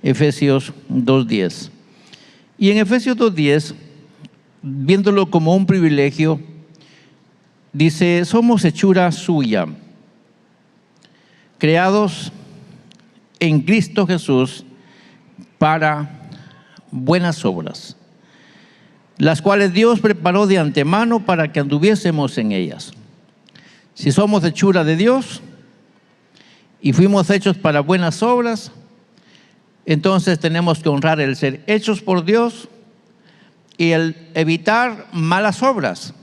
Efesios 2:10. Y en Efesios 2:10, viéndolo como un privilegio, dice: somos hechura suya, creados en Cristo Jesús para buenas obras, las cuales Dios preparó de antemano para que anduviésemos en ellas. Si somos hechura de Dios y fuimos hechos para buenas obras, entonces tenemos que honrar el ser hechos por Dios y el evitar malas obras,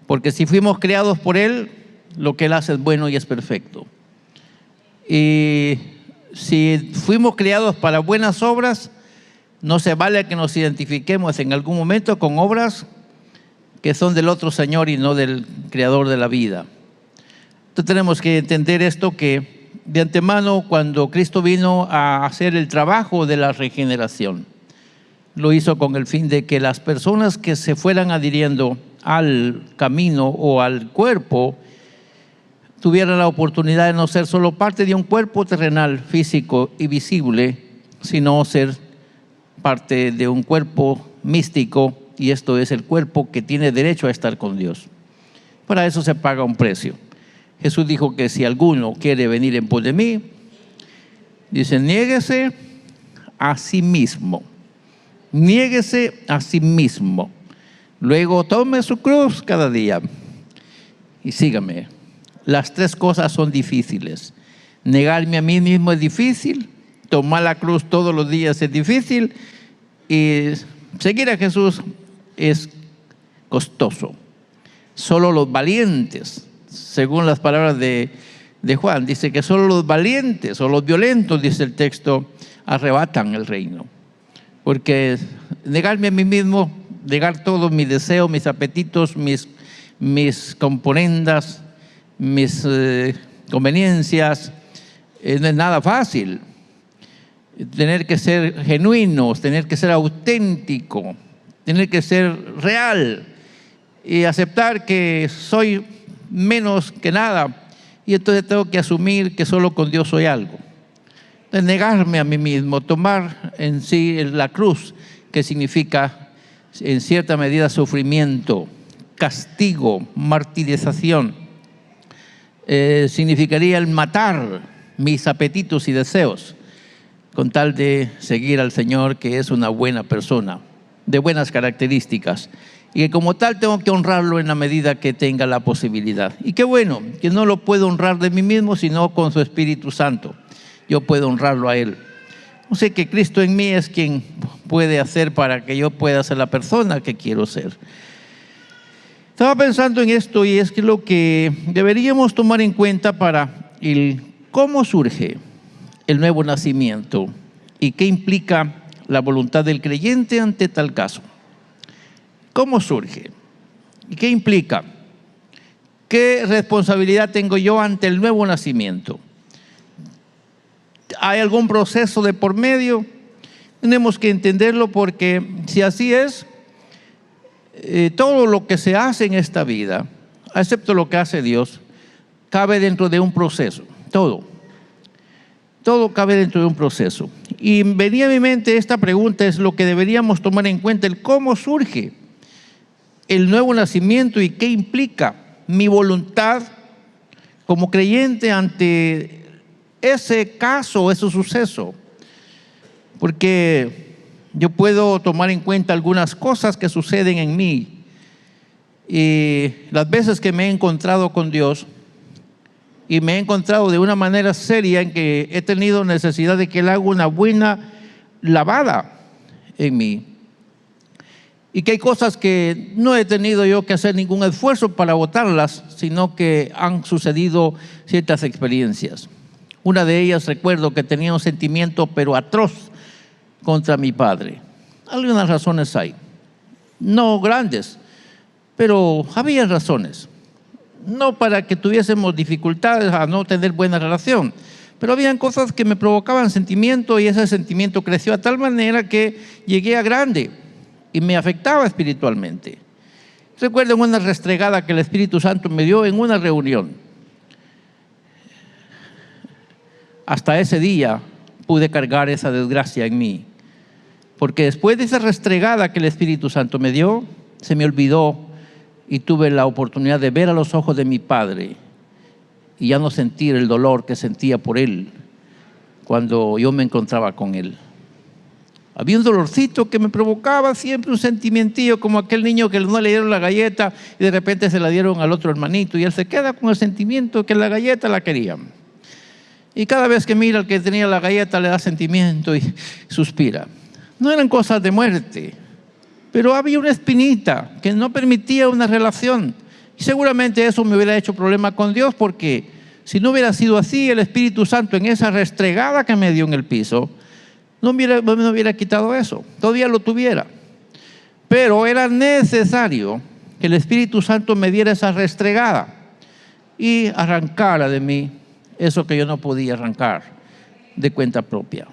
porque si fuimos creados por Él, lo que Él hace es bueno y es perfecto. Y si fuimos creados para buenas obras, no se vale que nos identifiquemos en algún momento con obras que son del otro Señor y no del Creador de la vida. Entonces tenemos que entender esto, que de antemano, cuando Cristo vino a hacer el trabajo de la regeneración, lo hizo con el fin de que las personas que se fueran adhiriendo al camino o al cuerpo tuvieran la oportunidad de no ser solo parte de un cuerpo terrenal, físico y visible, sino ser parte de un cuerpo místico, y esto es el cuerpo que tiene derecho a estar con Dios. Para eso se paga un precio. Jesús dijo que si alguno quiere venir en pos de mí, dice: niéguese a sí mismo. Niéguese a sí mismo. Luego tome su cruz cada día y sígame. Las tres cosas son difíciles. Negarme a mí mismo es difícil, tomar la cruz todos los días es difícil, y seguir a Jesús es costoso. Solo los valientes, según las palabras de Juan, dice que solo los valientes o los violentos, dice el texto, arrebatan el reino. Porque negarme a mí mismo, negar todos mis deseos, mis apetitos, mis componendas, mis conveniencias, no es nada fácil. Tener que ser genuinos, tener que ser auténtico, tener que ser real y aceptar que soy menos que nada, y entonces tengo que asumir que solo con Dios soy algo. Entonces, negarme a mí mismo, tomar en sí la cruz, que significa en cierta medida sufrimiento, castigo, martirización, significaría el matar mis apetitos y deseos con tal de seguir al Señor, que es una buena persona, de buenas características, y que como tal tengo que honrarlo en la medida que tenga la posibilidad. Y qué bueno, que no lo puedo honrar de mí mismo, sino con su Espíritu Santo. Yo puedo honrarlo a Él. No sé, que Cristo en mí es quien puede hacer para que yo pueda ser la persona que quiero ser. Estaba pensando en esto, y es que lo que deberíamos tomar en cuenta para el cómo surge el nuevo nacimiento y qué implica la voluntad del creyente ante tal caso. ¿Cómo surge? ¿Y qué implica? ¿Qué responsabilidad tengo yo ante el nuevo nacimiento? ¿Hay algún proceso de por medio? Tenemos que entenderlo, porque si así es, todo lo que se hace en esta vida, excepto lo que hace Dios, cabe dentro de un proceso. Todo cabe dentro de un proceso. Y venía a mi mente esta pregunta: es lo que deberíamos tomar en cuenta, el cómo surge el nuevo nacimiento y qué implica mi voluntad como creyente ante ese caso, ese suceso. Porque yo puedo tomar en cuenta algunas cosas que suceden en mí, y las veces que me he encontrado con Dios, y me he encontrado de una manera seria en que he tenido necesidad de que Él haga una buena lavada en mí, y que hay cosas que no he tenido yo que hacer ningún esfuerzo para botarlas, sino que han sucedido ciertas experiencias. Una de ellas, recuerdo que tenía un sentimiento pero atroz contra mi padre. Algunas razones hay, no grandes, pero había razones. No para que tuviésemos dificultades a no tener buena relación, pero habían cosas que me provocaban sentimiento, y ese sentimiento creció a tal manera que llegué a grande y me afectaba espiritualmente. Recuerdo una restregada que el Espíritu Santo me dio en una reunión. Hasta ese día, pude cargar esa desgracia en mí. Porque después de esa restregada que el Espíritu Santo me dio, se me olvidó y tuve la oportunidad de ver a los ojos de mi Padre y ya no sentir el dolor que sentía por Él cuando yo me encontraba con Él. Había un dolorcito que me provocaba siempre un sentimientillo, como aquel niño que no le dieron la galleta y de repente se la dieron al otro hermanito y él se queda con el sentimiento que la galleta la querían. Y cada vez que mira al que tenía la galleta le da sentimiento y suspira. No eran cosas de muerte, pero había una espinita que no permitía una relación. Y seguramente eso me hubiera hecho problema con Dios, porque si no hubiera sido así, el Espíritu Santo en esa restregada que me dio en el piso, no me hubiera quitado eso, todavía lo tuviera. Pero era necesario que el Espíritu Santo me diera esa restregada y arrancara de mí eso que yo no podía arrancar de cuenta propia.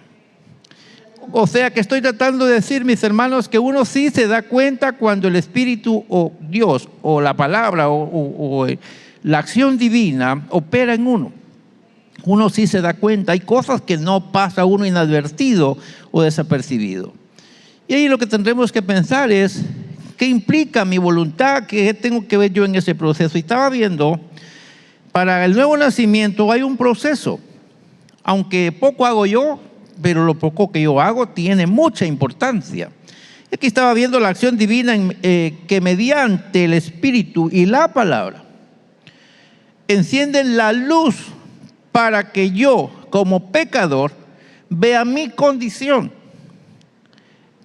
O sea que estoy tratando de decir, mis hermanos, que uno sí se da cuenta cuando el Espíritu o Dios o la palabra o la acción divina opera en uno. Uno sí se da cuenta. Hay cosas que no pasa uno inadvertido o desapercibido. Y ahí lo que tendremos que pensar es, ¿qué implica mi voluntad? ¿Qué tengo que ver yo en ese proceso? Y estaba viendo, para el nuevo nacimiento hay un proceso. Aunque poco hago yo, pero lo poco que yo hago tiene mucha importancia. Aquí estaba viendo la acción divina que mediante el Espíritu y la palabra encienden la luz para que yo, como pecador, vea mi condición.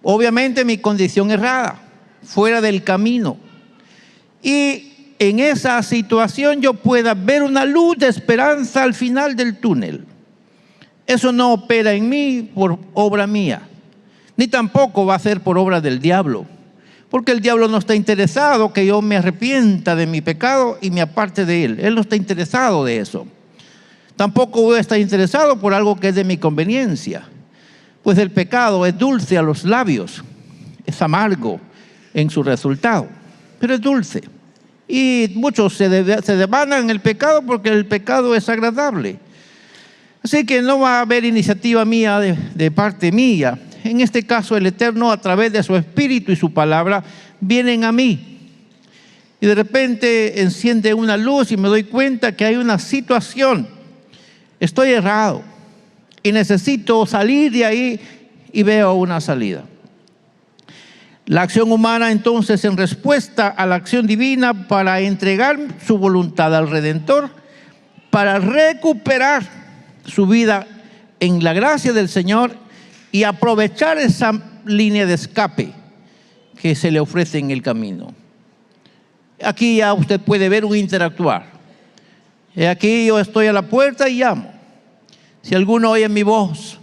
Obviamente mi condición errada, fuera del camino. Y en esa situación yo pueda ver una luz de esperanza al final del túnel. Eso no opera en mí por obra mía, ni tampoco va a ser por obra del diablo, porque el diablo no está interesado que yo me arrepienta de mi pecado y me aparte de él. Él no está interesado de eso. Tampoco voy a estar interesado por algo que es de mi conveniencia, pues el pecado es dulce a los labios, es amargo en su resultado, pero es dulce. Y muchos se devanan en el pecado porque el pecado es agradable. Así que no va a haber iniciativa mía de parte mía. En este caso, el Eterno, a través de su Espíritu y su palabra, vienen a mí. Y de repente enciende una luz y me doy cuenta que hay una situación. Estoy errado y necesito salir de ahí y veo una salida. La acción humana, entonces, en respuesta a la acción divina para entregar su voluntad al Redentor, para recuperar su vida en la gracia del Señor y aprovechar esa línea de escape que se le ofrece en el camino. Aquí ya usted puede ver un interactuar. Aquí yo estoy a la puerta y llamo. Si alguno oye mi voz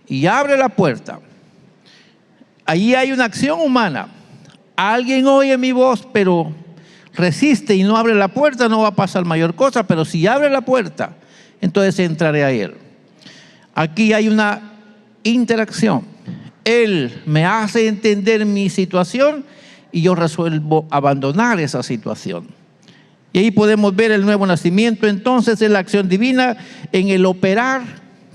y abre la puerta, allí hay una acción humana. Alguien oye mi voz pero resiste y no abre la puerta, no va a pasar mayor cosa, pero si abre la puerta, entonces entraré a él. Aquí hay una interacción. Él me hace entender mi situación y yo resuelvo abandonar esa situación. Y ahí podemos ver el nuevo nacimiento. Entonces es la acción divina en el operar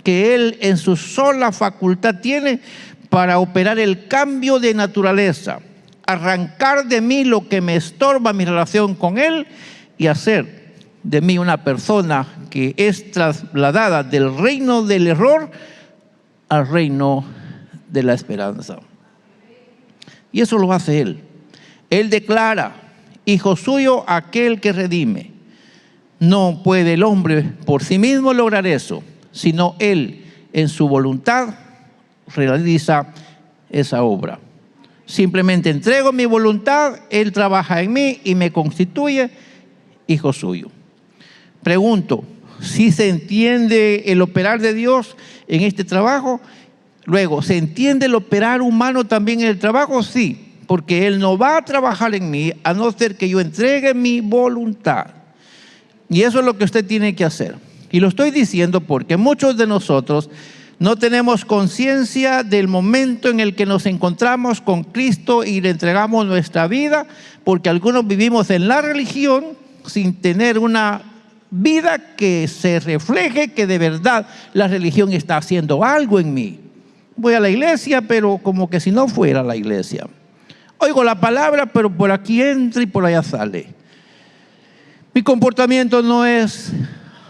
que Él en su sola facultad tiene para operar el cambio de naturaleza, arrancar de mí lo que me estorba mi relación con Él y hacer de mí una persona que es trasladada del reino del error al reino de la esperanza. Y eso lo hace Él. Él declara, hijo suyo aquel que redime. No puede el hombre por sí mismo lograr eso, sino Él en su voluntad realiza esa obra. Simplemente entrego mi voluntad, Él trabaja en mí y me constituye hijo suyo. Pregunto, ¿si se entiende el operar de Dios en este trabajo? Luego, ¿se entiende el operar humano también en el trabajo? Sí, porque Él no va a trabajar en mí a no ser que yo entregue mi voluntad. Y eso es lo que usted tiene que hacer. Y lo estoy diciendo porque muchos de nosotros no tenemos conciencia del momento en el que nos encontramos con Cristo y le entregamos nuestra vida, porque algunos vivimos en la religión sin tener una vida que se refleje que de verdad la religión está haciendo algo en mí. Voy a la iglesia, pero como que si no fuera la iglesia. Oigo la palabra, pero por aquí entra y por allá sale. Mi comportamiento no es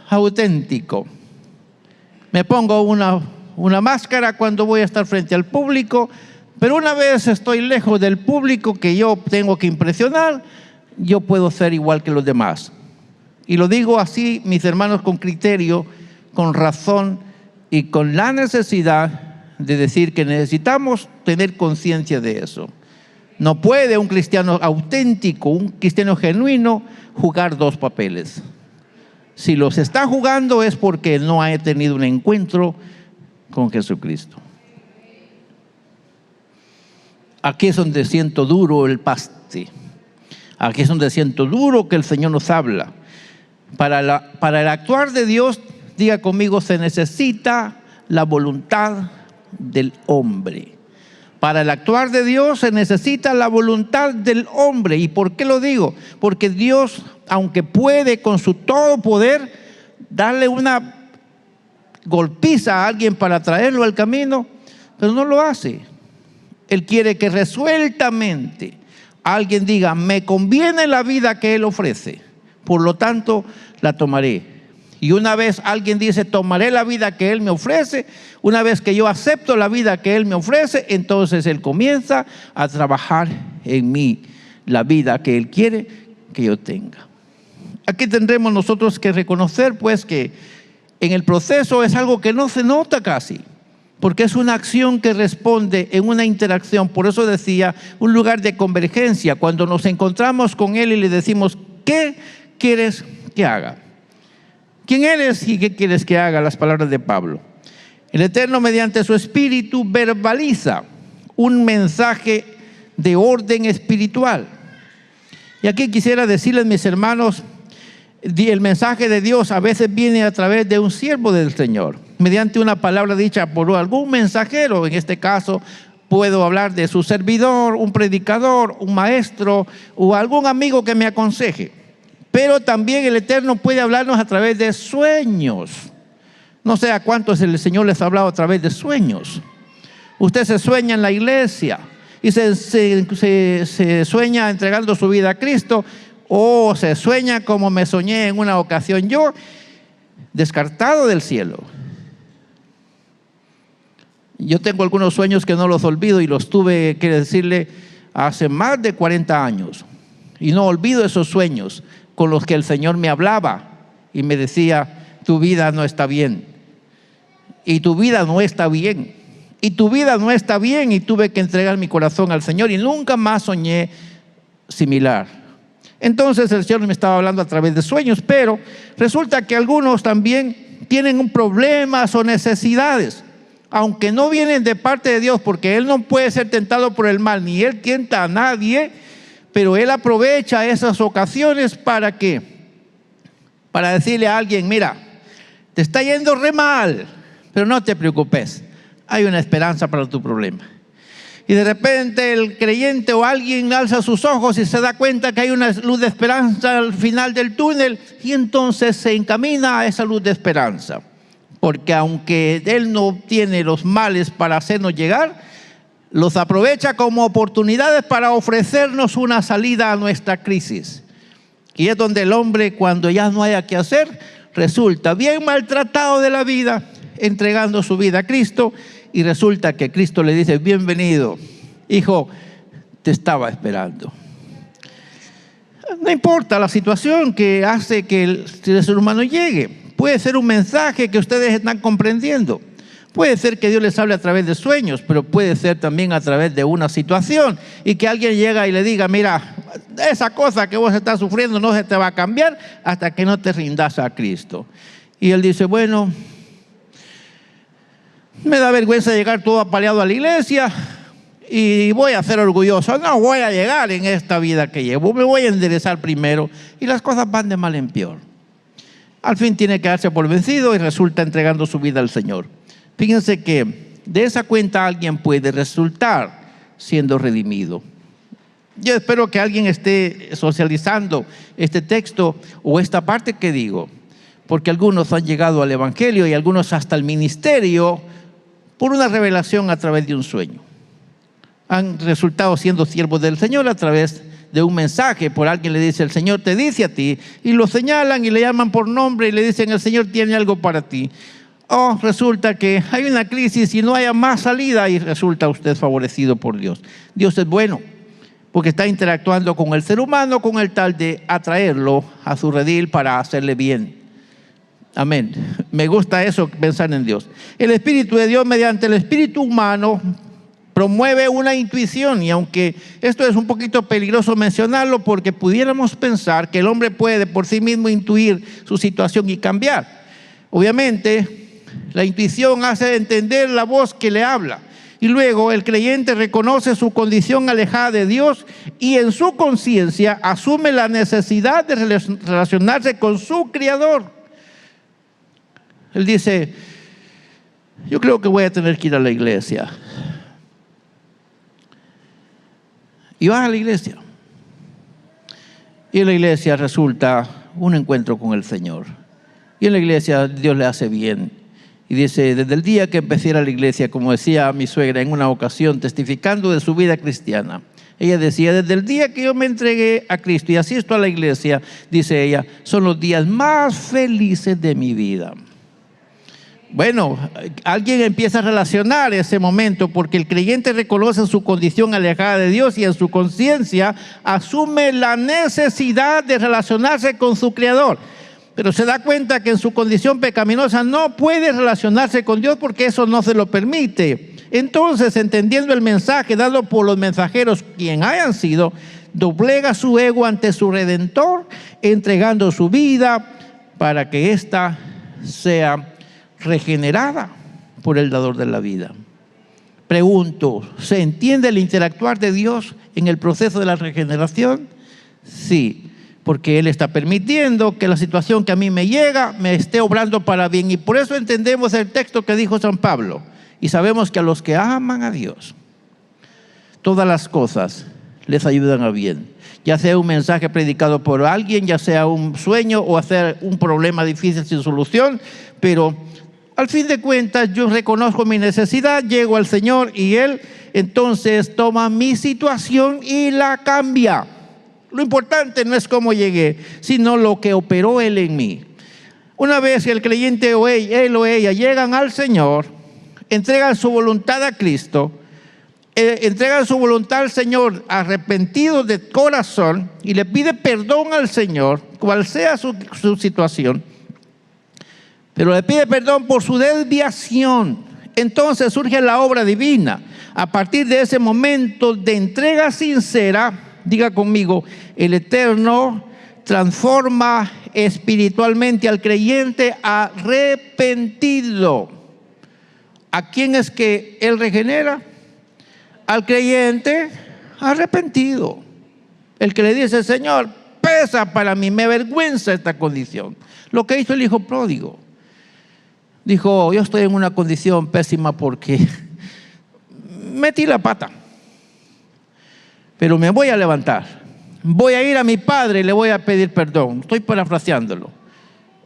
auténtico. Me pongo una máscara cuando voy a estar frente al público, pero una vez estoy lejos del público que yo tengo que impresionar, yo puedo ser igual que los demás. Y lo digo así, mis hermanos, con criterio, con razón y con la necesidad de decir que necesitamos tener conciencia de eso. No puede un cristiano auténtico, un cristiano genuino, jugar dos papeles. Si los está jugando es porque no ha tenido un encuentro con Jesucristo. Aquí es donde siento duro el paste. Aquí es donde siento duro que el Señor nos habla. Para el actuar de Dios, diga conmigo, se necesita la voluntad del hombre. Para el actuar de Dios se necesita la voluntad del hombre. ¿Y por qué lo digo? Porque Dios, aunque puede con su todo poder darle una golpiza a alguien para traerlo al camino, pero no lo hace. Él quiere que resueltamente alguien diga, me conviene la vida que Él ofrece, por lo tanto la tomaré. Y una vez alguien dice, tomaré la vida que Él me ofrece, una vez que yo acepto la vida que Él me ofrece, entonces Él comienza a trabajar en mí la vida que Él quiere que yo tenga. Aquí tendremos nosotros que reconocer pues que en el proceso es algo que no se nota casi, porque es una acción que responde en una interacción. Por eso decía, un lugar de convergencia, cuando nos encontramos con Él y le decimos, ¿qué quieres que haga? ¿Quién eres y qué quieres que haga? Las palabras de Pablo. El Eterno, mediante su Espíritu, verbaliza un mensaje de orden espiritual. Y aquí quisiera decirles, mis hermanos, el mensaje de Dios a veces viene a través de un siervo del Señor, mediante una palabra dicha por algún mensajero. En este caso puedo hablar de su servidor, un predicador, un maestro o algún amigo que me aconseje. Pero también el Eterno puede hablarnos a través de sueños. No sé a cuántos el Señor les ha hablado a través de sueños. Usted se sueña en la iglesia y se sueña entregando su vida a Cristo, o se sueña como me soñé en una ocasión yo, descartado del cielo. Yo tengo algunos sueños que no los olvido y los tuve que decirle hace más de 40 años. Y no olvido esos sueños con los que el Señor me hablaba y me decía, tu vida no está bien. Y tu vida no está bien. Y tu vida no está bien. Y tuve que entregar mi corazón al Señor y nunca más soñé similar. Entonces el Señor me estaba hablando a través de sueños, pero resulta que algunos también tienen problemas o necesidades, aunque no vienen de parte de Dios, porque Él no puede ser tentado por el mal, ni Él tienta a nadie, pero Él aprovecha esas ocasiones ¿para qué? Para decirle a alguien, mira, te está yendo re mal, pero no te preocupes, hay una esperanza para tu problema. Y de repente el creyente o alguien alza sus ojos y se da cuenta que hay una luz de esperanza al final del túnel, y entonces se encamina a esa luz de esperanza. Porque aunque Él no tiene los males para hacernos llegar, los aprovecha como oportunidades para ofrecernos una salida a nuestra crisis. Y es donde el hombre, cuando ya no haya que hacer, resulta bien maltratado de la vida, entregando su vida a Cristo. Y resulta que Cristo le dice, bienvenido, hijo, te estaba esperando. No importa la situación que hace que el ser humano llegue. Puede ser un mensaje que ustedes están comprendiendo. Puede ser que Dios les hable a través de sueños, pero puede ser también a través de una situación. Y que alguien llega y le diga, mira, esa cosa que vos estás sufriendo no se te va a cambiar hasta que no te rindas a Cristo. Y él dice, bueno, me da vergüenza llegar todo apaleado a la iglesia y voy a ser orgulloso. No voy a llegar en esta vida que llevo, me voy a enderezar primero. Y las cosas van de mal en peor. Al fin tiene que darse por vencido y resulta entregando su vida al Señor. Fíjense que de esa cuenta alguien puede resultar siendo redimido. Yo espero que alguien esté socializando este texto o esta parte que digo. porque algunos han llegado al Evangelio y algunos hasta el ministerio por una revelación a través de un sueño. Han resultado siendo siervos del Señor a través de un mensaje. Por alguien le dice, el Señor te dice a ti, y lo señalan y le llaman por nombre y le dicen, el Señor tiene algo para ti. O resulta que hay una crisis y no haya más salida y resulta usted favorecido por Dios. Dios es bueno porque está interactuando con el ser humano con el tal de atraerlo a su redil para hacerle bien. Amén. Me gusta eso, pensar en Dios. El Espíritu de Dios mediante el espíritu humano promueve una intuición, y aunque esto es un poquito peligroso mencionarlo porque pudiéramos pensar que el hombre puede por sí mismo intuir su situación y cambiar. Obviamente, la intuición hace entender la voz que le habla, y luego el creyente reconoce su condición alejada de Dios y en su conciencia asume la necesidad de relacionarse con su Creador. Él dice, yo creo que voy a tener que ir a la iglesia. Y va a la iglesia. Y en la iglesia resulta un encuentro con el Señor. Y en la iglesia Dios le hace bien. Y dice, desde el día que empecé a ir a la iglesia, como decía mi suegra en una ocasión, testificando de su vida cristiana, ella decía, desde el día que yo me entregué a Cristo y asisto a la iglesia, dice ella, son los días más felices de mi vida. Bueno, alguien empieza a relacionar ese momento porque el creyente reconoce su condición alejada de Dios y en su conciencia asume la necesidad de relacionarse con su Creador. Pero se da cuenta que en su condición pecaminosa no puede relacionarse con Dios porque eso no se lo permite. Entonces, entendiendo el mensaje dado por los mensajeros, quien hayan sido, doblega su ego ante su Redentor, entregando su vida para que ésta sea regenerada por el dador de la vida. Pregunto, ¿se entiende el interactuar de Dios en el proceso de la regeneración? Sí, porque Él está permitiendo que la situación que a mí me llega me esté obrando para bien, y por eso entendemos el texto que dijo San Pablo, y sabemos que a los que aman a Dios, todas las cosas les ayudan a bien, ya sea un mensaje predicado por alguien, ya sea un sueño o hacer un problema difícil sin solución, pero al fin de cuentas yo reconozco mi necesidad, llego al Señor y Él entonces toma mi situación y la cambia. Lo importante no es cómo llegué, sino lo que operó Él en mí. Una vez que el creyente o él o ella llegan al Señor, entregan su voluntad a Cristo, entregan su voluntad al Señor arrepentidos de corazón y le pide perdón al Señor, cual sea su situación, pero le pide perdón por su desviación. Entonces surge la obra divina. A partir de ese momento de entrega sincera, diga conmigo, el Eterno transforma espiritualmente al creyente arrepentido. ¿A quién es que Él regenera? Al creyente arrepentido. El que le dice, Señor, pesa para mí, me avergüenza esta condición. Lo que hizo el hijo pródigo. Dijo, yo estoy en una condición pésima porque metí la pata, pero me voy a levantar, voy a ir a mi padre y le voy a pedir perdón. Estoy parafraseándolo.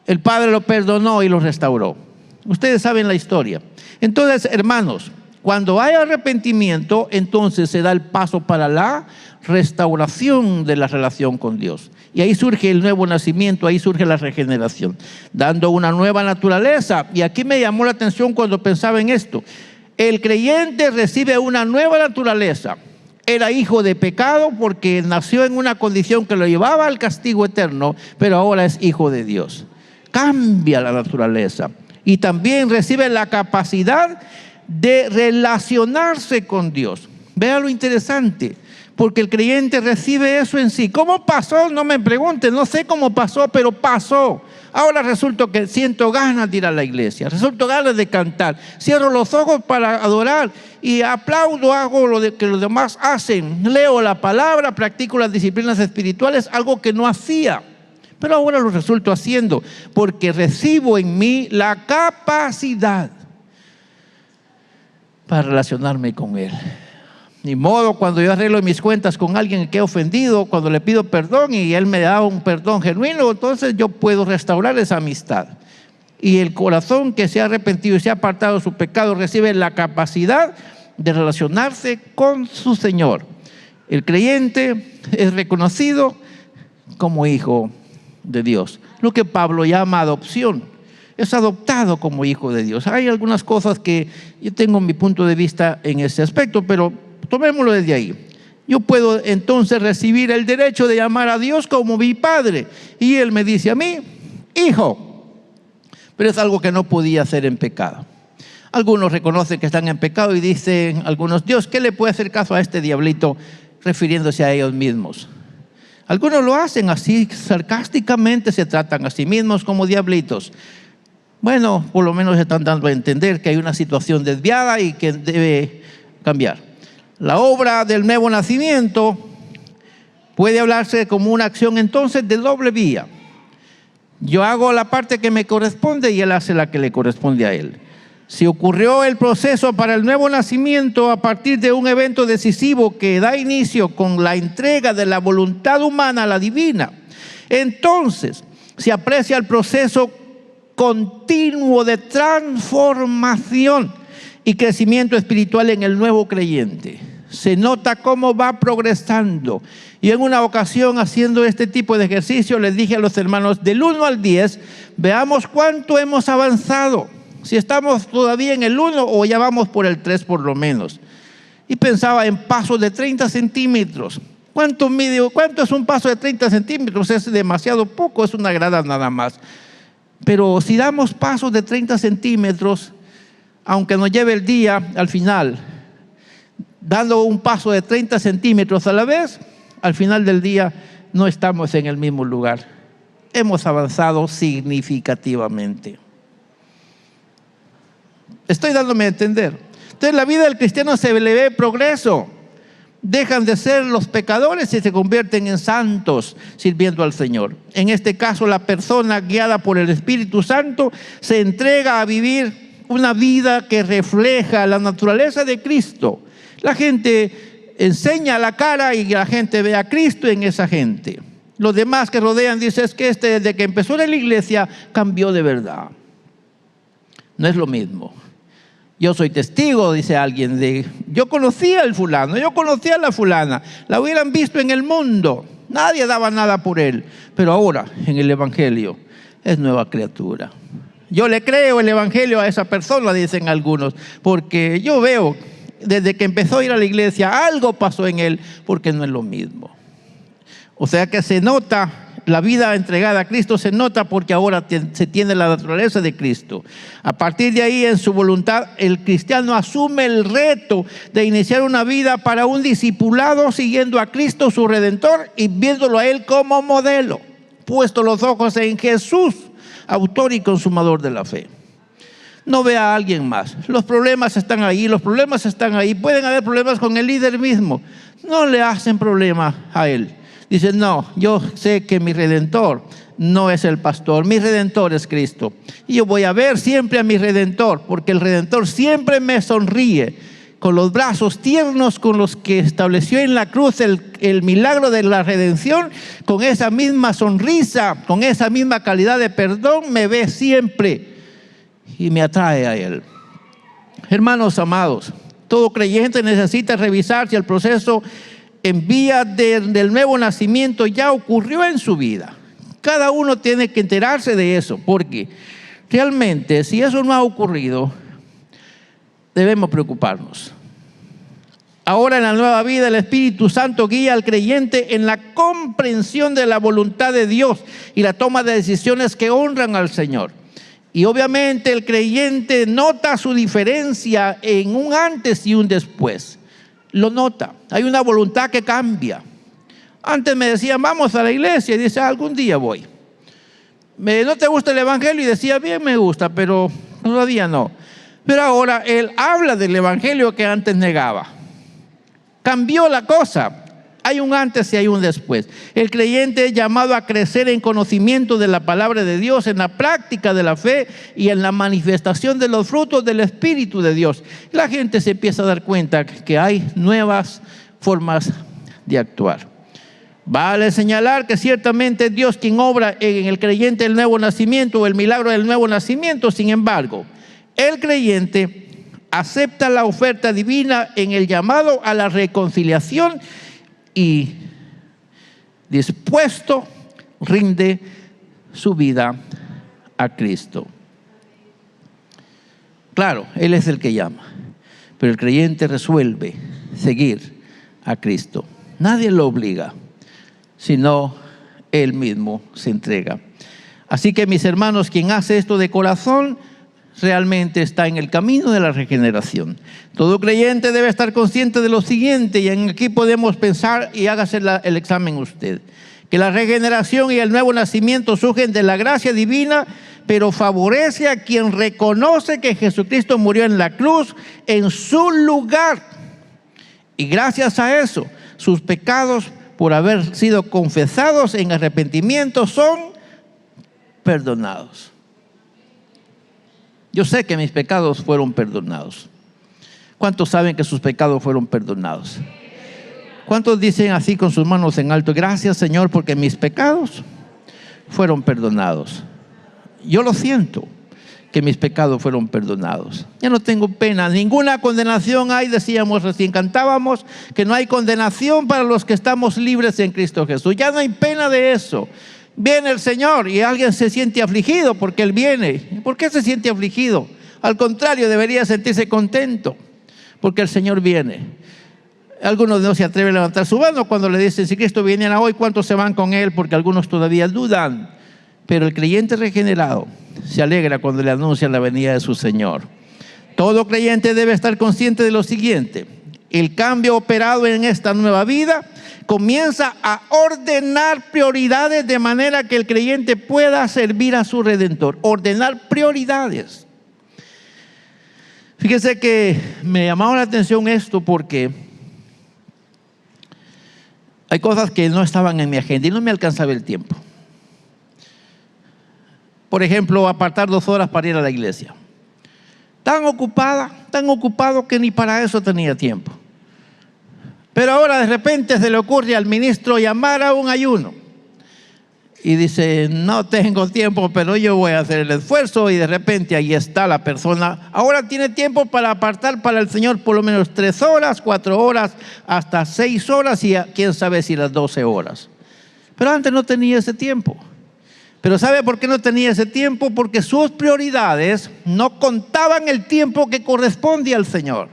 El padre lo perdonó y lo restauró. Ustedes saben la historia. Entonces, hermanos, cuando hay arrepentimiento, entonces se da el paso para la restauración de la relación con Dios. Y ahí surge el nuevo nacimiento, ahí surge la regeneración, dando una nueva naturaleza. Y aquí me llamó la atención cuando pensaba en esto. El creyente recibe una nueva naturaleza. Era hijo de pecado porque nació en una condición que lo llevaba al castigo eterno, pero ahora es hijo de Dios. Cambia la naturaleza. Y también recibe la capacidad de relacionarse con Dios. Vea lo interesante, porque el creyente recibe eso en sí. ¿Cómo pasó? No me pregunten, no sé cómo pasó, pero pasó. Ahora resulta que siento ganas de ir a la iglesia, resulta ganas de cantar, cierro los ojos para adorar y aplaudo, hago lo que los demás hacen, leo la palabra, practico las disciplinas espirituales, algo que no hacía, pero ahora lo resulto haciendo porque recibo en mí la capacidad para relacionarme con Él. Ni modo, cuando yo arreglo mis cuentas con alguien que he ofendido, cuando le pido perdón y él me da un perdón genuino, entonces yo puedo restaurar esa amistad. Y el corazón que se ha arrepentido y se ha apartado de su pecado recibe la capacidad de relacionarse con su Señor. El creyente es reconocido como hijo de Dios, lo que Pablo llama adopción. Es adoptado como hijo de Dios. Hay algunas cosas que yo tengo mi punto de vista en ese aspecto, pero tomémoslo desde ahí. Yo puedo entonces recibir el derecho de llamar a Dios como mi Padre, y Él me dice a mí, hijo. Pero es algo que no podía hacer en pecado. Algunos reconocen que están en pecado y dicen algunos, Dios, ¿qué le puede hacer caso a este diablito? Refiriéndose a ellos mismos. Algunos lo hacen así, sarcásticamente se tratan a sí mismos como diablitos. Bueno, por lo menos están dando a entender que hay una situación desviada y que debe cambiar. La obra del nuevo nacimiento puede hablarse como una acción entonces de doble vía. Yo hago la parte que me corresponde y Él hace la que le corresponde a Él. Si ocurrió el proceso para el nuevo nacimiento a partir de un evento decisivo que da inicio con la entrega de la voluntad humana a la divina, entonces se aprecia el proceso continuo de transformación y crecimiento espiritual en el nuevo creyente. Se nota cómo va progresando. Y en una ocasión, haciendo este tipo de ejercicio, les dije a los hermanos, del 1 al 10, veamos cuánto hemos avanzado. Si estamos todavía en el 1 o ya vamos por el 3 por lo menos. Y pensaba en pasos de 30 centímetros. ¿Cuánto es un paso de 30 centímetros? Es demasiado poco, es una grada nada más. Pero si damos pasos de 30 centímetros, aunque nos lleve el día, al final, dando un paso de 30 centímetros a la vez, al final del día no estamos en el mismo lugar. Hemos avanzado significativamente. Estoy dándome a entender. Entonces la vida del cristiano se le ve progreso. Dejan de ser los pecadores y se convierten en santos sirviendo al Señor. En este caso, la persona guiada por el Espíritu Santo se entrega a vivir una vida que refleja la naturaleza de Cristo. La gente enseña la cara y la gente ve a Cristo en esa gente. Los demás que rodean dicen, es que desde que empezó en la iglesia cambió de verdad. No es lo mismo. Yo soy testigo, dice alguien, yo conocía al fulano, yo conocía a la fulana, la hubieran visto en el mundo, nadie daba nada por él, pero ahora en el Evangelio es nueva criatura. Yo le creo el Evangelio a esa persona, dicen algunos, porque yo veo, desde que empezó a ir a la iglesia, algo pasó en él, porque no es lo mismo. O sea que se nota. La vida entregada a Cristo se nota porque ahora se tiene la naturaleza de Cristo. A partir de ahí, en su voluntad, el cristiano asume el reto de iniciar una vida para un discipulado siguiendo a Cristo, su Redentor, y viéndolo a Él como modelo. Puesto los ojos en Jesús, autor y consumador de la fe. No vea a alguien más. Los problemas están ahí, Pueden haber problemas con el líder mismo. No le hacen problema a él. Dice, no, yo sé que mi Redentor no es el pastor, mi Redentor es Cristo. Y yo voy a ver siempre a mi Redentor, porque el Redentor siempre me sonríe, con los brazos tiernos con los que estableció en la cruz el milagro de la redención, con esa misma sonrisa, con esa misma calidad de perdón, me ve siempre y me atrae a Él. Hermanos amados, todo creyente necesita revisar si el proceso en vía del nuevo nacimiento ya ocurrió en su vida. Cada uno tiene que enterarse de eso, porque realmente si eso no ha ocurrido, debemos preocuparnos. Ahora en la nueva vida el Espíritu Santo guía al creyente en la comprensión de la voluntad de Dios y la toma de decisiones que honran al Señor. Y obviamente el creyente nota su diferencia en un antes y un después. Lo nota, hay una voluntad que cambia. Antes me decían, vamos a la iglesia, y dice, algún día voy. ¿No te gusta el Evangelio? Y decía, bien me gusta, pero todavía no. Pero ahora él habla del Evangelio que antes negaba. Cambió la cosa. Hay un antes y hay un después. El creyente es llamado a crecer en conocimiento de la palabra de Dios, en la práctica de la fe y en la manifestación de los frutos del Espíritu de Dios. La gente se empieza a dar cuenta que hay nuevas formas de actuar. Vale señalar que ciertamente es Dios quien obra en el creyente el nuevo nacimiento o el milagro del nuevo nacimiento. Sin embargo, el creyente acepta la oferta divina en el llamado a la reconciliación y dispuesto rinde su vida a Cristo. Claro, Él es el que llama, pero el creyente resuelve seguir a Cristo. Nadie lo obliga, sino Él mismo se entrega. Así que, mis hermanos, quien hace esto de corazón realmente está en el camino de la regeneración. Todo creyente debe estar consciente de lo siguiente, y aquí podemos pensar, y hágase el examen usted, que la regeneración y el nuevo nacimiento surgen de la gracia divina, pero favorece a quien reconoce que Jesucristo murió en la cruz en su lugar. Y gracias a eso, sus pecados, por haber sido confesados en arrepentimiento, son perdonados. Yo sé que mis pecados fueron perdonados. ¿Cuántos saben que sus pecados fueron perdonados? ¿Cuántos dicen así con sus manos en alto? Gracias, Señor, porque mis pecados fueron perdonados. Yo lo siento, que mis pecados fueron perdonados. Ya no tengo pena, ninguna condenación hay, decíamos recién, cantábamos que no hay condenación para los que estamos libres en Cristo Jesús. Ya no hay pena de eso. Viene el Señor y alguien se siente afligido porque Él viene. ¿Por qué se siente afligido? Al contrario, debería sentirse contento porque el Señor viene. Algunos no se atreven a levantar su mano cuando le dicen, si Cristo viniera hoy, ¿cuántos se van con Él? Porque algunos todavía dudan. Pero el creyente regenerado se alegra cuando le anuncian la venida de su Señor. Todo creyente debe estar consciente de lo siguiente: el cambio operado en esta nueva vida comienza a ordenar prioridades de manera que el creyente pueda servir a su Redentor. Ordenar prioridades. Fíjese que me llamaba la atención esto porque hay cosas que no estaban en mi agenda y no me alcanzaba el tiempo. Por ejemplo, apartar 2 horas para ir a la iglesia. Tan ocupado que ni para eso tenía tiempo. Pero ahora de repente se le ocurre al ministro llamar a un ayuno. Y dice, no tengo tiempo, pero yo voy a hacer el esfuerzo. Y de repente ahí está la persona. Ahora tiene tiempo para apartar para el Señor por lo menos 3 horas, 4 horas, hasta 6 horas y quién sabe si las 12 horas. Pero antes no tenía ese tiempo. Pero ¿sabe por qué no tenía ese tiempo? Porque sus prioridades no contaban el tiempo que corresponde al Señor.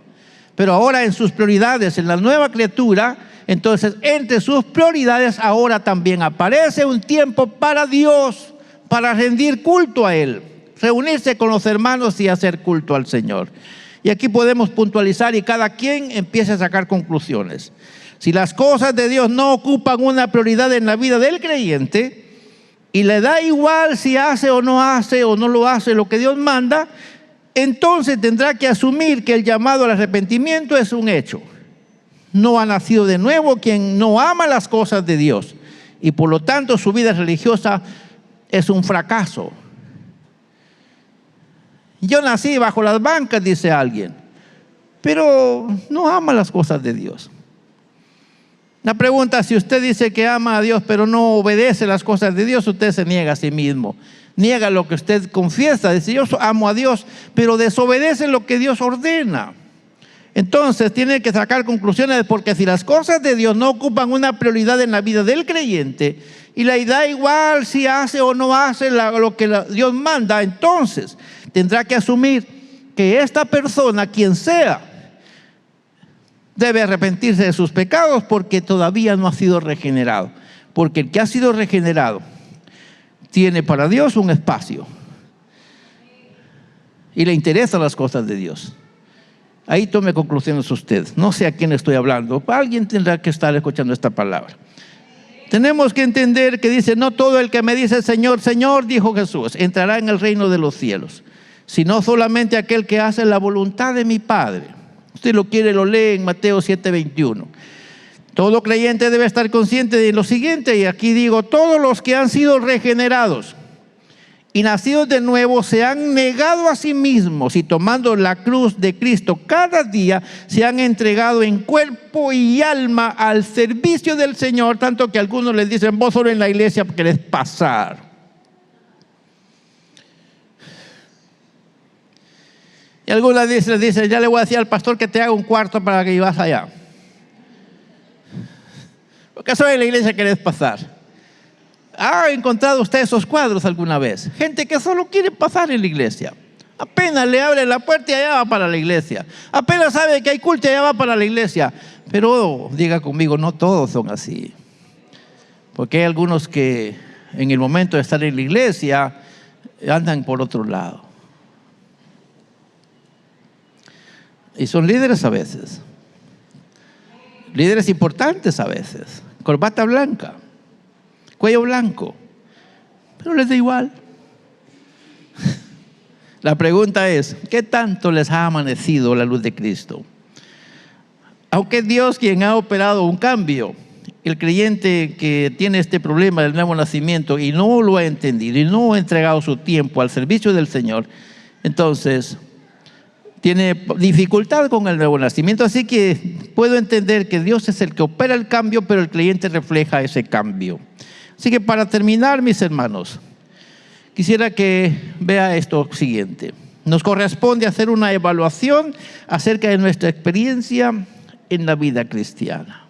Pero ahora en sus prioridades, en la nueva criatura, entonces entre sus prioridades ahora también aparece un tiempo para Dios, para rendir culto a Él, reunirse con los hermanos y hacer culto al Señor. Y aquí podemos puntualizar y cada quien empieza a sacar conclusiones. Si las cosas de Dios no ocupan una prioridad en la vida del creyente, y le da igual si hace o no lo hace lo que Dios manda, entonces tendrá que asumir que el llamado al arrepentimiento es un hecho. No ha nacido de nuevo quien no ama las cosas de Dios y por lo tanto su vida religiosa es un fracaso. Yo nací bajo las bancas, dice alguien, pero no ama las cosas de Dios. La pregunta, si usted dice que ama a Dios pero no obedece las cosas de Dios, usted se niega a sí mismo. Niega lo que usted confiesa, dice yo amo a Dios, pero desobedece lo que Dios ordena. Entonces tiene que sacar conclusiones, porque si las cosas de Dios no ocupan una prioridad en la vida del creyente y le da igual si hace o no hace lo que Dios manda, entonces tendrá que asumir que esta persona, quien sea, debe arrepentirse de sus pecados porque todavía no ha sido regenerado. Porque el que ha sido regenerado tiene para Dios un espacio y le interesan las cosas de Dios. Ahí tome conclusiones usted. No sé a quién estoy hablando. Alguien tendrá que estar escuchando esta palabra. Tenemos que entender que dice, no todo el que me dice Señor, Señor, dijo Jesús, entrará en el reino de los cielos, sino solamente aquel que hace la voluntad de mi Padre. Usted lo quiere, lo lee en Mateo 7:21. Todo creyente debe estar consciente de lo siguiente, y aquí digo, todos los que han sido regenerados y nacidos de nuevo se han negado a sí mismos y tomando la cruz de Cristo cada día se han entregado en cuerpo y alma al servicio del Señor, tanto que algunos les dicen, vos solo en la iglesia querés pasar. Y algunas les dicen, ya le voy a decir al pastor que te haga un cuarto para que vivas allá. Porque solo en la iglesia querés pasar. ¿Ha encontrado usted esos cuadros alguna vez? Gente que solo quiere pasar en la iglesia. Apenas le abre la puerta y allá va para la iglesia. Apenas sabe que hay culto y allá va para la iglesia. Pero diga conmigo, no todos son así. Porque hay algunos que en el momento de estar en la iglesia andan por otro lado. Y son líderes a veces. Líderes importantes a veces. Corbata blanca. Cuello blanco, pero les da igual. La pregunta es, ¿qué tanto les ha amanecido la luz de Cristo? Aunque es Dios quien ha operado un cambio, el creyente que tiene este problema del nuevo nacimiento y no lo ha entendido y no ha entregado su tiempo al servicio del Señor, entonces tiene dificultad con el nuevo nacimiento. Así que puedo entender que Dios es el que opera el cambio, pero el creyente refleja ese cambio. Así que para terminar, mis hermanos, quisiera que vea esto siguiente. Nos corresponde hacer una evaluación acerca de nuestra experiencia en la vida cristiana.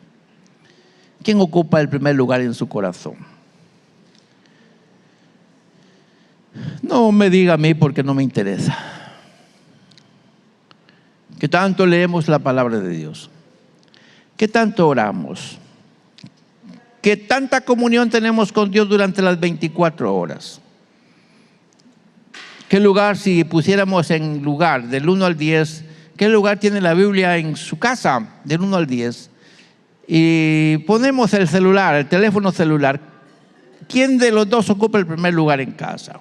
¿Quién ocupa el primer lugar en su corazón? No me diga a mí porque no me interesa. ¿Qué tanto leemos la palabra de Dios? ¿Qué tanto oramos? ¿Qué tanta comunión tenemos con Dios durante las 24 horas? ¿Qué lugar, si pusiéramos en lugar del 1 al 10, qué lugar tiene la Biblia en su casa del 1 al 10? Y ponemos el celular, el teléfono celular. ¿Quién de los dos ocupa el primer lugar en casa?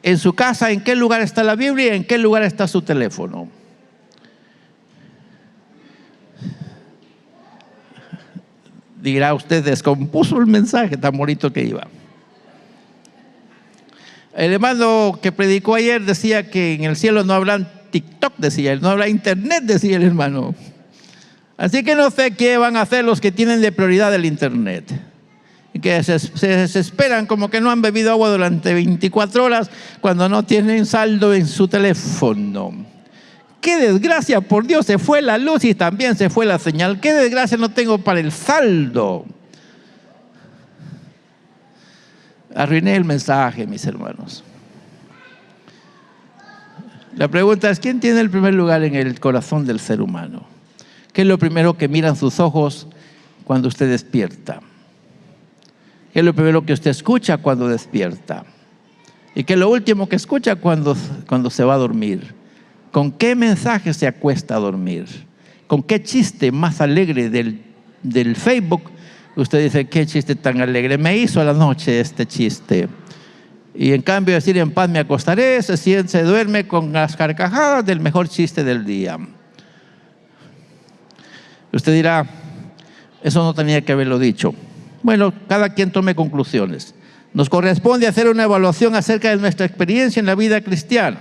En su casa, ¿en qué lugar está la Biblia y en qué lugar está su teléfono? Dirá usted, descompuso el mensaje tan bonito que iba. El hermano que predicó ayer decía que en el cielo no habrá TikTok, decía él, no habrá internet, decía el hermano. Así que no sé qué van a hacer los que tienen de prioridad el internet. Y que se desesperan como que no han bebido agua durante 24 horas cuando no tienen saldo en su teléfono. ¡Qué desgracia! Por Dios, se fue la luz y también se fue la señal. ¡Qué desgracia no tengo para el saldo! Arruiné el mensaje, mis hermanos. La pregunta es, ¿quién tiene el primer lugar en el corazón del ser humano? ¿Qué es lo primero que miran sus ojos cuando usted despierta? ¿Qué es lo primero que usted escucha cuando despierta? ¿Y qué es lo último que escucha cuando se va a dormir? ¿Con qué mensaje se acuesta a dormir? ¿Con qué chiste más alegre del Facebook? Usted dice, qué chiste tan alegre, me hizo a la noche este chiste. Y en cambio decir, en paz me acostaré, se duerme con las carcajadas del mejor chiste del día. Usted dirá, eso no tenía que haberlo dicho. Bueno, cada quien tome conclusiones. Nos corresponde hacer una evaluación acerca de nuestra experiencia en la vida cristiana.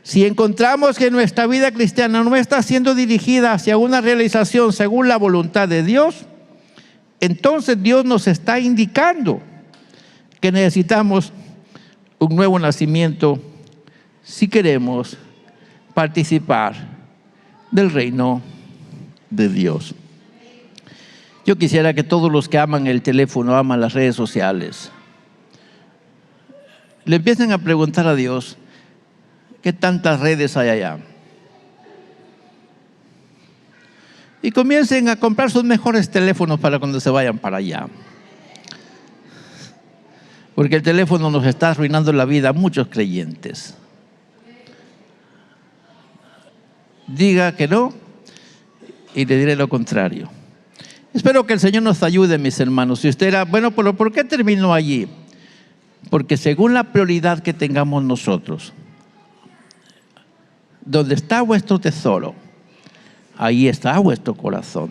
Si encontramos que nuestra vida cristiana no está siendo dirigida hacia una realización según la voluntad de Dios, entonces Dios nos está indicando que necesitamos un nuevo nacimiento si queremos participar del reino de Dios. Yo quisiera que todos los que aman el teléfono, aman las redes sociales, le empiecen a preguntar a Dios, ¿qué tantas redes hay allá? Y comiencen a comprar sus mejores teléfonos para cuando se vayan para allá. Porque el teléfono nos está arruinando la vida a muchos creyentes. Diga que no y le diré lo contrario. Espero que el Señor nos ayude, mis hermanos. Si usted era, bueno, pero ¿por qué terminó allí? Porque según la prioridad que tengamos nosotros, donde está vuestro tesoro, ahí está vuestro corazón.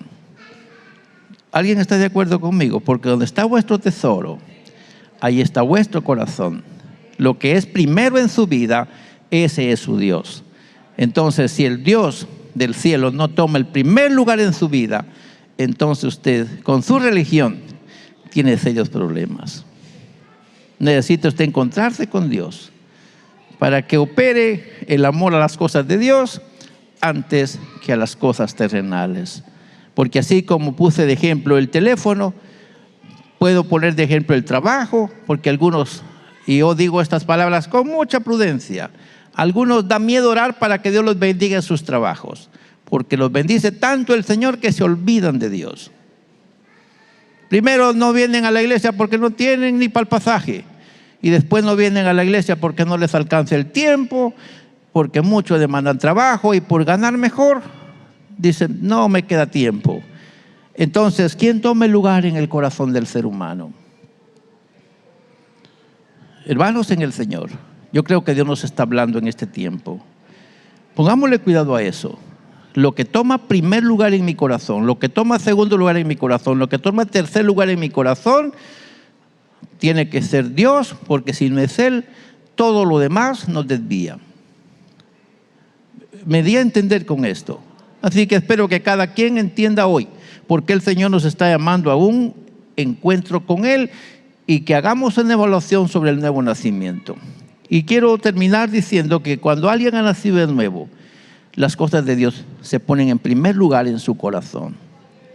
¿Alguien está de acuerdo conmigo? Porque donde está vuestro tesoro, ahí está vuestro corazón. Lo que es primero en su vida, ese es su Dios. Entonces, si el Dios del cielo no toma el primer lugar en su vida, entonces usted, con su religión, tiene serios problemas. Necesita usted encontrarse con Dios para que opere el amor a las cosas de Dios antes que a las cosas terrenales. Porque así como puse de ejemplo el teléfono, puedo poner de ejemplo el trabajo, porque algunos, y yo digo estas palabras con mucha prudencia, algunos da miedo orar para que Dios los bendiga en sus trabajos, porque los bendice tanto el Señor que se olvidan de Dios. Primero no vienen a la iglesia porque no tienen ni para el pasaje, y después no vienen a la iglesia porque no les alcanza el tiempo, porque muchos demandan trabajo y por ganar mejor dicen, no me queda tiempo. Entonces, ¿quién toma el lugar en el corazón del ser humano? Hermanos en el Señor, yo creo que Dios nos está hablando en este tiempo. Pongámosle cuidado a eso. Lo que toma primer lugar en mi corazón, lo que toma segundo lugar en mi corazón, lo que toma tercer lugar en mi corazón, tiene que ser Dios, porque si no es Él, todo lo demás nos desvía. Me di a entender con esto. Así que espero que cada quien entienda hoy por qué el Señor nos está llamando a un encuentro con Él y que hagamos una evaluación sobre el nuevo nacimiento. Y quiero terminar diciendo que cuando alguien ha nacido de nuevo, las cosas de Dios se ponen en primer lugar en su corazón.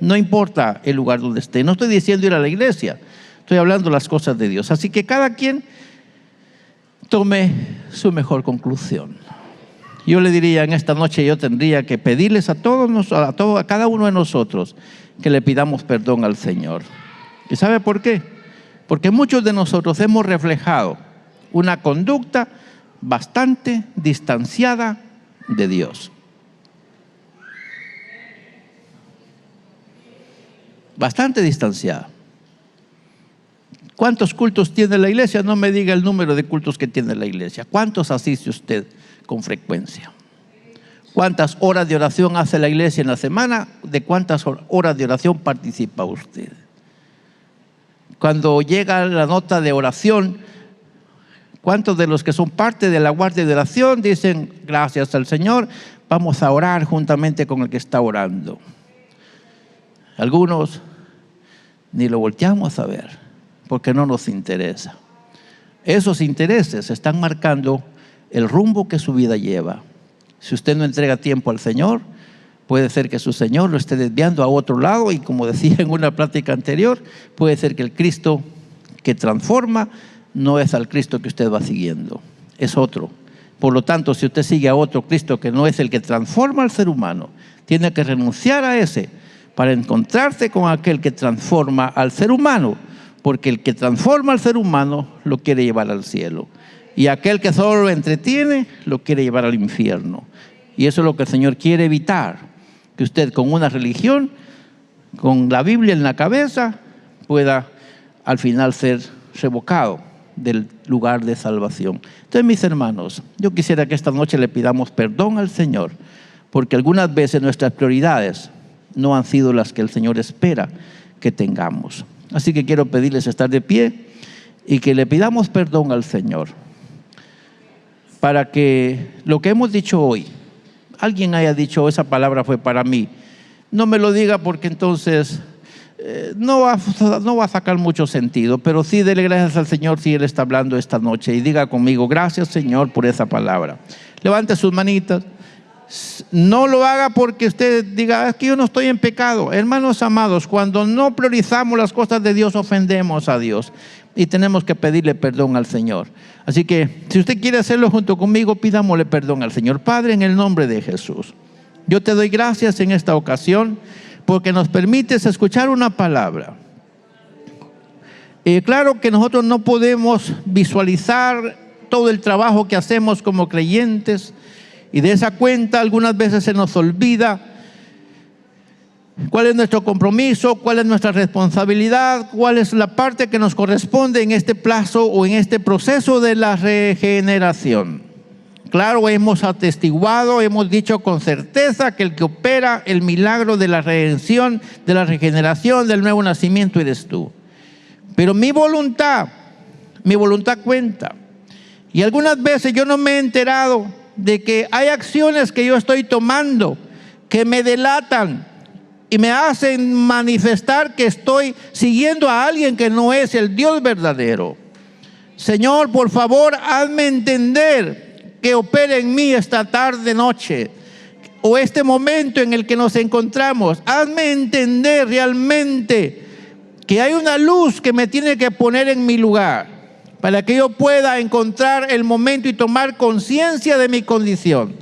No importa el lugar donde esté. No estoy diciendo ir a la iglesia, estoy hablando de las cosas de Dios. Así que cada quien tome su mejor conclusión. Yo le diría en esta noche, yo tendría que pedirles a cada uno de nosotros que le pidamos perdón al Señor. ¿Y sabe por qué? Porque muchos de nosotros hemos reflejado una conducta bastante distanciada de Dios. Bastante distanciada. ¿Cuántos cultos tiene la iglesia? No me diga el número de cultos que tiene la iglesia. ¿Cuántos asiste usted con frecuencia? ¿Cuántas horas de oración hace la iglesia en la semana? ¿De cuántas horas de oración participa usted? Cuando llega la nota de oración, ¿cuántos de los que son parte de la guardia de oración dicen gracias al Señor, vamos a orar juntamente con el que está orando? Algunos ni lo volteamos a ver porque no nos interesa. Esos intereses están marcando el rumbo que su vida lleva. Si usted no entrega tiempo al Señor, puede ser que su Señor lo esté desviando a otro lado y, como decía en una plática anterior, puede ser que el Cristo que transforma no es al Cristo que usted va siguiendo, es otro. Por lo tanto, si usted sigue a otro Cristo que no es el que transforma al ser humano, tiene que renunciar a ese para encontrarse con aquel que transforma al ser humano, porque el que transforma al ser humano lo quiere llevar al cielo. Y aquel que solo lo entretiene, lo quiere llevar al infierno. Y eso es lo que el Señor quiere evitar. Que usted con una religión, con la Biblia en la cabeza, pueda al final ser revocado del lugar de salvación. Entonces, mis hermanos, yo quisiera que esta noche le pidamos perdón al Señor, porque algunas veces nuestras prioridades no han sido las que el Señor espera que tengamos. Así que quiero pedirles estar de pie y que le pidamos perdón al Señor, para que lo que hemos dicho hoy, alguien haya dicho, esa palabra fue para mí. No me lo diga porque entonces no va a sacar mucho sentido, pero sí dele gracias al Señor si Él está hablando esta noche y diga conmigo, gracias Señor por esa palabra. Levante sus manitas. No lo haga porque usted diga, es que yo no estoy en pecado. Hermanos amados, cuando no priorizamos las cosas de Dios, ofendemos a Dios y tenemos que pedirle perdón al Señor. Así que si usted quiere hacerlo junto conmigo, pidámosle perdón al Señor. Padre, en el nombre de Jesús, yo te doy gracias en esta ocasión porque nos permites escuchar una palabra. Claro que nosotros no podemos visualizar todo el trabajo que hacemos como creyentes, y de esa cuenta algunas veces se nos olvida cuál es nuestro compromiso, cuál es nuestra responsabilidad, cuál es la parte que nos corresponde en este plazo o en este proceso de la regeneración. Claro, hemos atestiguado, hemos dicho con certeza que el que opera el milagro de la redención, de la regeneración, del nuevo nacimiento eres tú. Pero mi voluntad cuenta. Y algunas veces yo no me he enterado de que hay acciones que yo estoy tomando que me delatan y me hacen manifestar que estoy siguiendo a alguien que no es el Dios verdadero. Señor, por favor, hazme entender que opere en mí esta tarde, noche, o este momento en el que nos encontramos. Hazme entender realmente que hay una luz que me tiene que poner en mi lugar, para que yo pueda encontrar el momento y tomar conciencia de mi condición.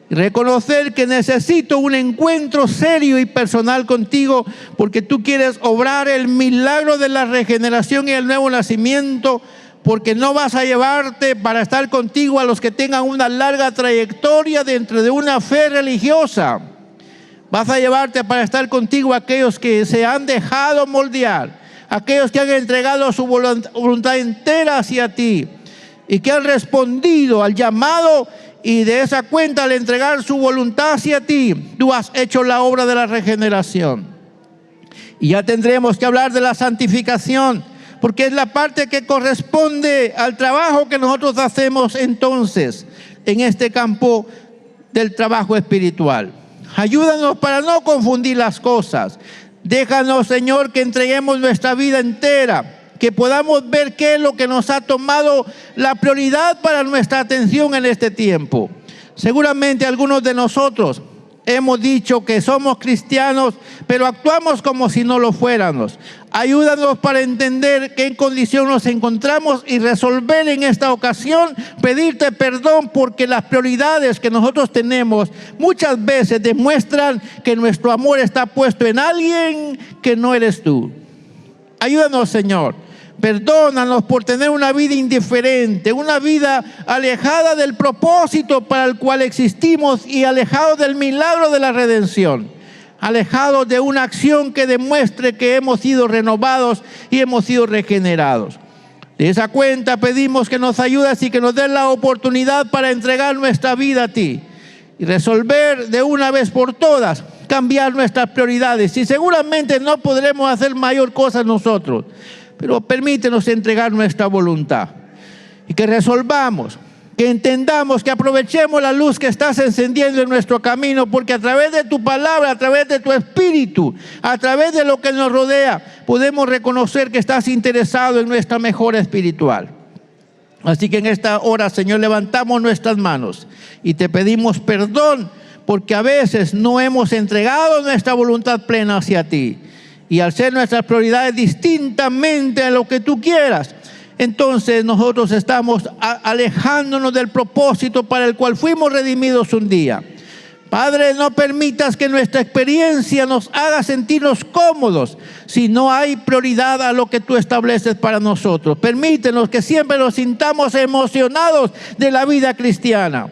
Y reconocer que necesito un encuentro serio y personal contigo, porque tú quieres obrar el milagro de la regeneración y el nuevo nacimiento, porque no vas a llevarte para estar contigo a los que tengan una larga trayectoria dentro de una fe religiosa. Vas a llevarte para estar contigo a aquellos que se han dejado moldear, aquellos que han entregado su voluntad entera hacia ti y que han respondido al llamado, y de esa cuenta, al entregar su voluntad hacia ti, tú has hecho la obra de la regeneración. Y ya tendremos que hablar de la santificación, porque es la parte que corresponde al trabajo que nosotros hacemos entonces en este campo del trabajo espiritual. Ayúdanos para no confundir las cosas. Déjanos, Señor, que entreguemos nuestra vida entera, que podamos ver qué es lo que nos ha tomado la prioridad para nuestra atención en este tiempo. Seguramente algunos de nosotros hemos dicho que somos cristianos, pero actuamos como si no lo fuéramos. Ayúdanos para entender qué condición nos encontramos y resolver en esta ocasión, pedirte perdón, porque las prioridades que nosotros tenemos muchas veces demuestran que nuestro amor está puesto en alguien que no eres tú. Ayúdanos, Señor. Perdónanos por tener una vida indiferente, una vida alejada del propósito para el cual existimos y alejado del milagro de la redención, alejado de una acción que demuestre que hemos sido renovados y hemos sido regenerados. De esa cuenta pedimos que nos ayudes y que nos des la oportunidad para entregar nuestra vida a ti y resolver de una vez por todas, cambiar nuestras prioridades. Y seguramente no podremos hacer mayor cosa nosotros, pero permítenos entregar nuestra voluntad y que resolvamos, que entendamos, que aprovechemos la luz que estás encendiendo en nuestro camino, porque a través de tu palabra, a través de tu espíritu, a través de lo que nos rodea, podemos reconocer que estás interesado en nuestra mejora espiritual. Así que en esta hora, Señor, levantamos nuestras manos y te pedimos perdón, porque a veces no hemos entregado nuestra voluntad plena hacia ti. Y al ser nuestras prioridades distintamente a lo que tú quieras, entonces nosotros estamos alejándonos del propósito para el cual fuimos redimidos un día. Padre, no permitas que nuestra experiencia nos haga sentirnos cómodos si no hay prioridad a lo que tú estableces para nosotros. Permítenos que siempre nos sintamos emocionados de la vida cristiana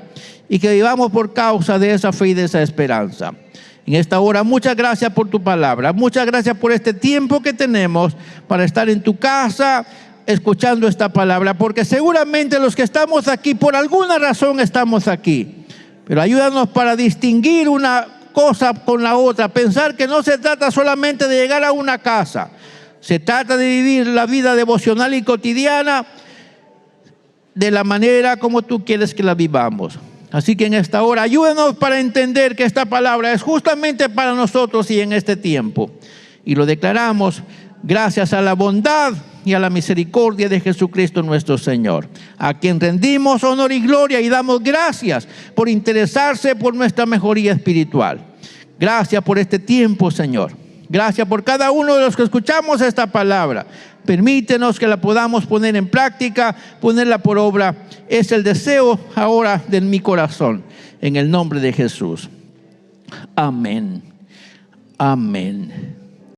y que vivamos por causa de esa fe y de esa esperanza. En esta hora, muchas gracias por tu palabra. Muchas gracias por este tiempo que tenemos para estar en tu casa escuchando esta palabra, porque seguramente los que estamos aquí, por alguna razón estamos aquí. Pero ayúdanos para distinguir una cosa con la otra, pensar que no se trata solamente de llegar a una casa, se trata de vivir la vida devocional y cotidiana de la manera como tú quieres que la vivamos. Así que en esta hora, ayúdanos para entender que esta palabra es justamente para nosotros y en este tiempo. Y lo declaramos gracias a la bondad y a la misericordia de Jesucristo nuestro Señor, a quien rendimos honor y gloria y damos gracias por interesarse por nuestra mejoría espiritual. Gracias por este tiempo, Señor. Gracias por cada uno de los que escuchamos esta palabra. Permítenos que la podamos poner en práctica, ponerla por obra. Es el deseo ahora de mi corazón, en el nombre de Jesús. Amén. Amén.